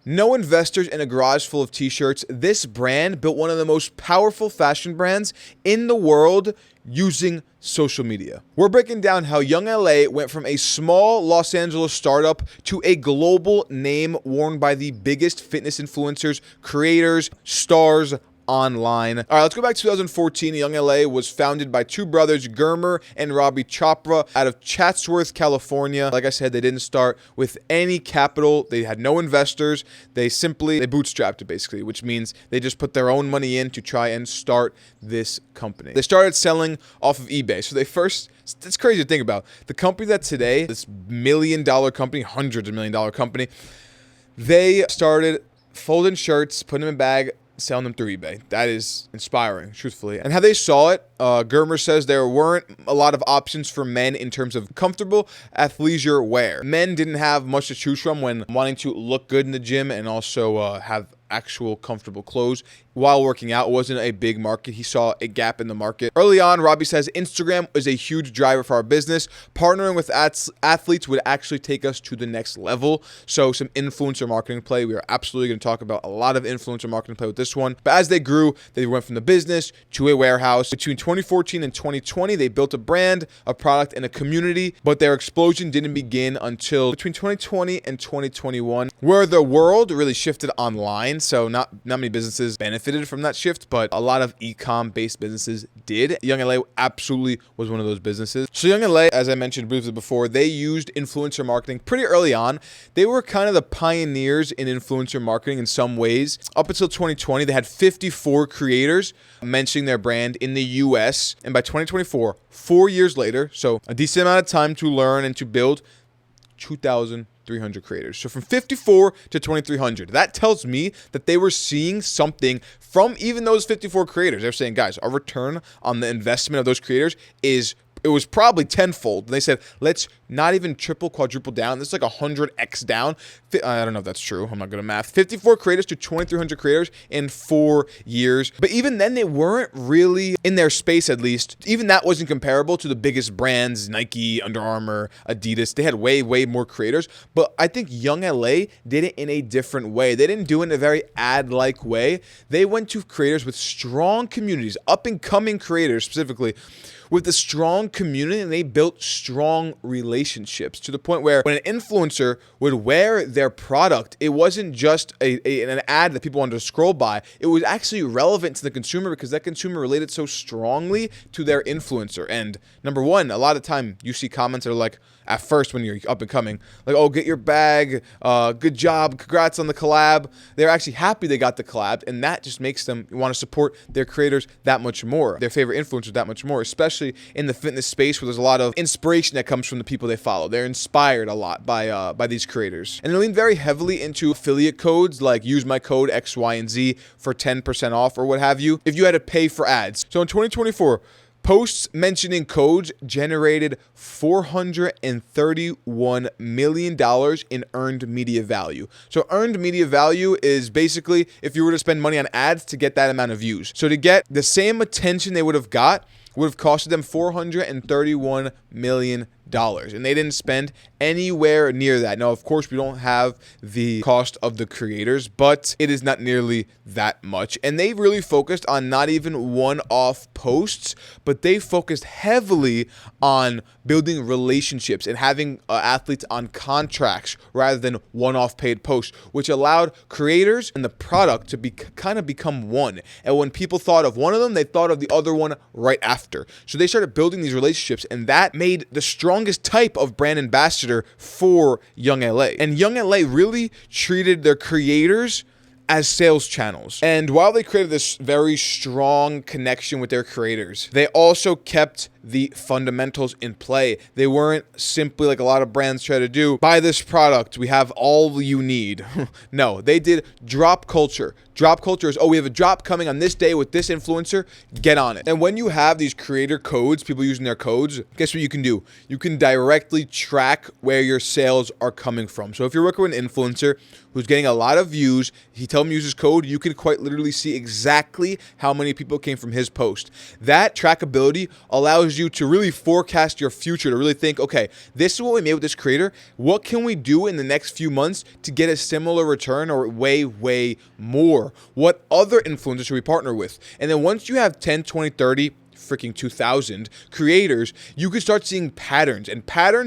No investors in a garage full of t-shirts. This brand built one of the most powerful fashion brands in the world using social media. We're breaking down how YoungLA went from a small Los Angeles startup to a global name worn by the biggest fitness influencers, creators, stars online. All right, let's go back to 2014. YoungLA was founded by two brothers, Gurmer and Robbie Chopra, out of Chatsworth, California. Like I said, they didn't start with any capital. They had no investors. They bootstrapped it basically, which means they just put their own money in to try and start this company. They started selling off of eBay. So it's crazy to think about. The company that today, this million-dollar company, hundreds of million-dollar company, they started folding shirts, putting them in a bag, selling them through eBay. That is inspiring, truthfully. And how they saw it, Gurmer says there weren't a lot of options for men in terms of comfortable athleisure wear. Men didn't have much to choose from when wanting to look good in the gym and also have actual comfortable clothes while working out. It wasn't a big market. He saw a gap in the market. Early on, Robbie says Instagram is a huge driver for our business. Partnering with athletes would actually take us to the next level. So some influencer marketing play. We are absolutely going to talk about a lot of influencer marketing play with this one. But as they grew, they went from the business to a warehouse. Between 2014 and 2020, they built a brand, a product, and a community. But their explosion didn't begin until between 2020 and 2021, where the world really shifted online. So not many businesses benefited from that shift, but a lot of e-com based businesses did. YoungLA absolutely was one of those businesses. So YoungLA, as I mentioned briefly before, they used influencer marketing pretty early on. They were kind of the pioneers in influencer marketing in some ways. Up until 2020, they had 54 creators mentioning their brand in the US. And by 2024, 4 years later, so a decent amount of time to learn and to build, 2,300 creators. So from 54 to 2,300. That tells me that they were seeing something from even those 54 creators. They're saying, guys, our return on the investment of those creators it was probably tenfold. And they said, let's not even triple, quadruple down. This is like 100x down. I don't know if that's true. I'm not good at math. 54 creators to 2,300 creators in 4 years. But even then, they weren't really in their space, at least. Even that wasn't comparable to the biggest brands, Nike, Under Armour, Adidas. They had way, way more creators. But I think YoungLA did it in a different way. They didn't do it in a very ad-like way. They went to creators with strong communities, up-and-coming creators specifically, with a strong community, and they built strong relationships to the point where when an influencer would wear their product, it wasn't just an ad that people wanted to scroll by. It was actually relevant to the consumer because that consumer related so strongly to their influencer. And number one, a lot of time you see comments that are like, at first when you're up and coming, like, oh, get your bag, good job, congrats on the collab. They're actually happy they got the collab, and that just makes them want to support their creators that much more, their favorite influencers that much more, especially in the fitness space where there's a lot of inspiration that comes from the people they follow. They're inspired a lot by these creators. And they lean very heavily into affiliate codes, like use my code X, Y, and Z for 10% off or what have you, if you had to pay for ads. So in 2024, posts mentioning codes generated $431 million in earned media value. So earned media value is basically if you were to spend money on ads to get that amount of views. So to get the same attention they would have costed them $431 million. And they didn't spend anywhere near that. Now, of course, we don't have the cost of the creators, but it is not nearly that much. And they really focused on not even one-off posts, but they focused heavily on building relationships and having athletes on contracts rather than one-off paid posts, which allowed creators and the product to become one. And when people thought of one of them, they thought of the other one right after. So they started building these relationships, and that made the strongest type of brand ambassador for YoungLA. And YoungLA really treated their creators as sales channels. And while they created this very strong connection with their creators, they also kept the fundamentals in play. They weren't simply like a lot of brands try to do, buy this product, we have all you need. No, they did drop culture. Drop culture is, oh, we have a drop coming on this day with this influencer, get on it. And when you have these creator codes, people using their codes, guess what you can do? You can directly track where your sales are coming from. So if you're working with an influencer who's getting a lot of views, he tells him to use his code, you can quite literally see exactly how many people came from his post. That trackability allows allows you to really forecast your future, to really think, okay, this is what we made with this creator. What can we do in the next few months to get a similar return or way more? What other influencers should we partner with? And then once you have 10, 20, 30, freaking 2,000 creators, you can start seeing patterns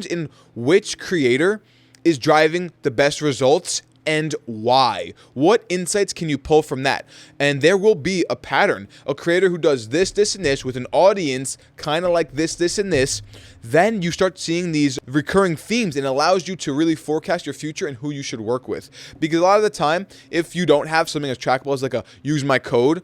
in which creator is driving the best results and why. What insights can you pull from that? And there will be a pattern. A creator who does this, and this with an audience kind of like this, and this, then you start seeing these recurring themes, and it allows you to really forecast your future and who you should work with. Because a lot of the time, if you don't have something as trackable as like a use my code,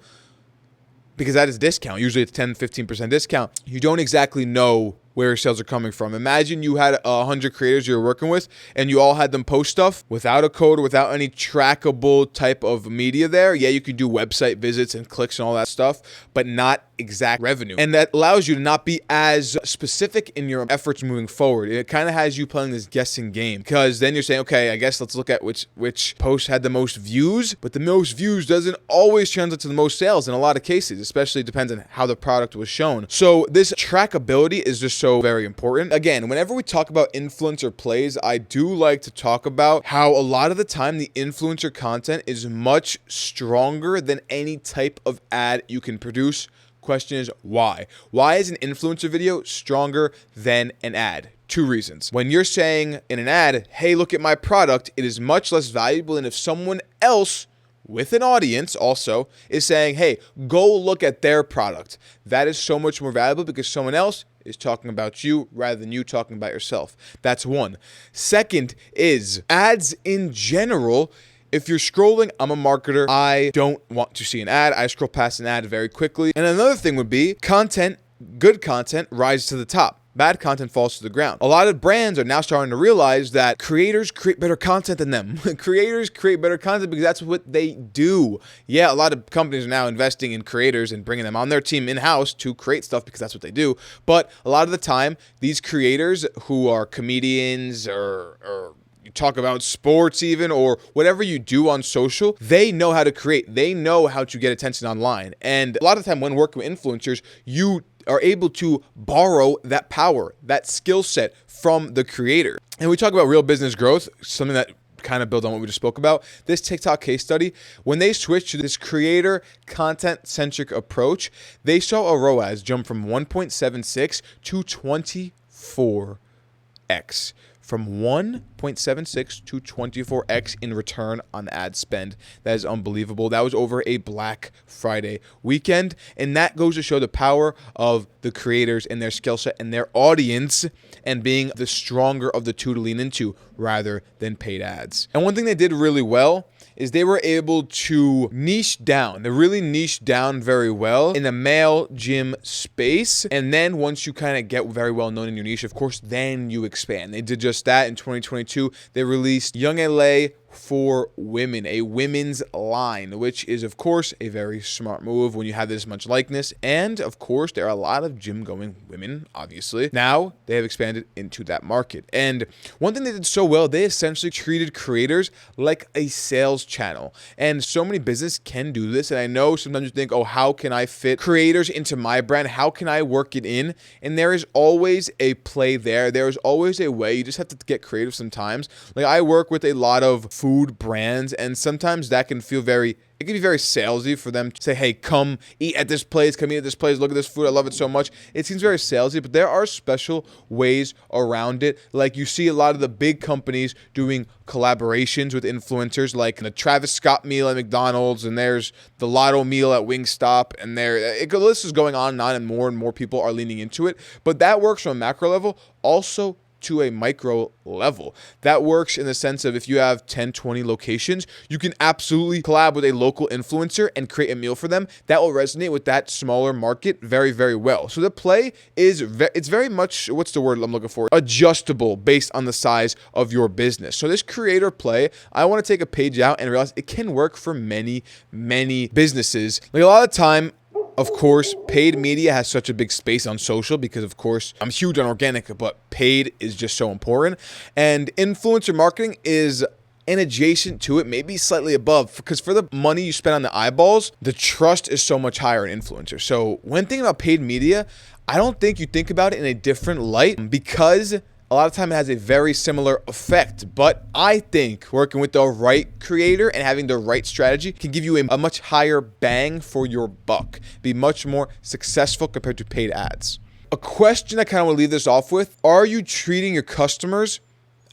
because that is a discount, usually it's 10-15% discount, you don't exactly know where your sales are coming from. Imagine you had 100 creators you're working with and you all had them post stuff without a code or without any trackable type of media there. Yeah, you can do website visits and clicks and all that stuff, but not exact revenue. And that allows you to not be as specific in your efforts moving forward. It kind of has you playing this guessing game, because then you're saying, okay, I guess let's look at which post had the most views, but the most views doesn't always translate to the most sales in a lot of cases, especially depends on how the product was shown. So this trackability is just so very important. Again, whenever we talk about influencer plays, I do like to talk about how a lot of the time the influencer content is much stronger than any type of ad you can produce. Question is why? Why is an influencer video stronger than an ad? Two reasons. When you're saying in an ad, hey, look at my product, it is much less valuable than if someone else with an audience also is saying, hey, go look at their product. That is so much more valuable because someone else is talking about you rather than you talking about yourself. That's one. Second is ads in general. If you're scrolling, I'm a marketer, I don't want to see an ad. I scroll past an ad very quickly. And another thing would be content, good content rises to the top. Bad content falls to the ground. A lot of brands are now starting to realize that creators create better content than them. Creators create better content because that's what they do. Yeah, a lot of companies are now investing in creators and bringing them on their team in-house to create stuff because that's what they do. But a lot of the time, these creators who are comedians or you talk about sports even, or whatever you do on social, they know how to create. They know how to get attention online. And a lot of the time when working with influencers, you are able to borrow that power, that skill set from the creator. And we talk about real business growth, something that kind of builds on what we just spoke about. This TikTok case study, when they switched to this creator content-centric approach, they saw a ROAS jump from 1.76 to 24x. From 1.76 to 24x in return on ad spend. That is unbelievable. That was over a Black Friday weekend. And that goes to show the power of the creators and their skill set and their audience, and being the stronger of the two to lean into rather than paid ads. And one thing they did really well is they were able to niche down. They really niched down very well in the male gym space. And then once you kind of get very well known in your niche, of course, then you expand. They did just that in 2022. They released YoungLA for women, a women's line, which is, of course, a very smart move when you have this much likeness. And, of course, there are a lot of gym-going women, obviously. Now, they have expanded into that market. And one thing they did so well, they essentially treated creators like a sales channel. And so many businesses can do this. And I know sometimes you think, oh, how can I fit creators into my brand? How can I work it in? And there is always a play there. There is always a way. You just have to get creative sometimes. Like, I work with a lot of food brands, and sometimes that can feel it can be very salesy for them to say, hey, come eat at this place, come eat at this place, look at this food, I love it so much. It seems very salesy, but there are special ways around it. Like, you see a lot of the big companies doing collaborations with influencers, like the Travis Scott meal at McDonald's, and there's the Lotto meal at Wingstop, and the list is going on and more people are leaning into it. But that works from a macro level. Also, to a micro level. That works in the sense of if you have 10, 20 locations, you can absolutely collab with a local influencer and create a meal for them. That will resonate with that smaller market very, very well. So the play is, it's very much, what's the word I'm looking for? Adjustable based on the size of your business. So this creator play, I want to take a page out and realize it can work for many, many businesses. Like, a lot of time, of course, paid media has such a big space on social because, of course, I'm huge on organic, but paid is just so important. And influencer marketing is an adjacent to it, maybe slightly above, because for the money you spend on the eyeballs, the trust is so much higher in influencers. So when thinking about paid media, I don't think you think about it in a different light because a lot of time it has a very similar effect. But I think working with the right creator and having the right strategy can give you a much higher bang for your buck, be much more successful compared to paid ads. A question I kind of want to leave this off with: are you treating your customers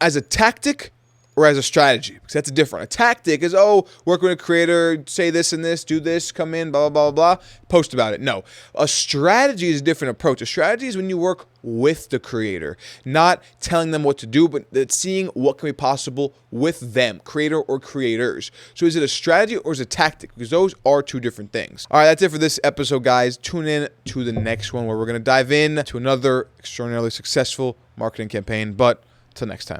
as a tactic or as a strategy? Because that's different. A tactic is, oh, work with a creator, say this and this, do this, come in, blah, blah, blah, blah, post about it. No. A strategy is a different approach. A strategy is when you work with the creator, not telling them what to do, but seeing what can be possible with them, creator or creators. So is it a strategy or is it a tactic? Because those are two different things. All right, that's it for this episode, guys. Tune in to the next one where we're going to dive in to another extraordinarily successful marketing campaign. But till next time.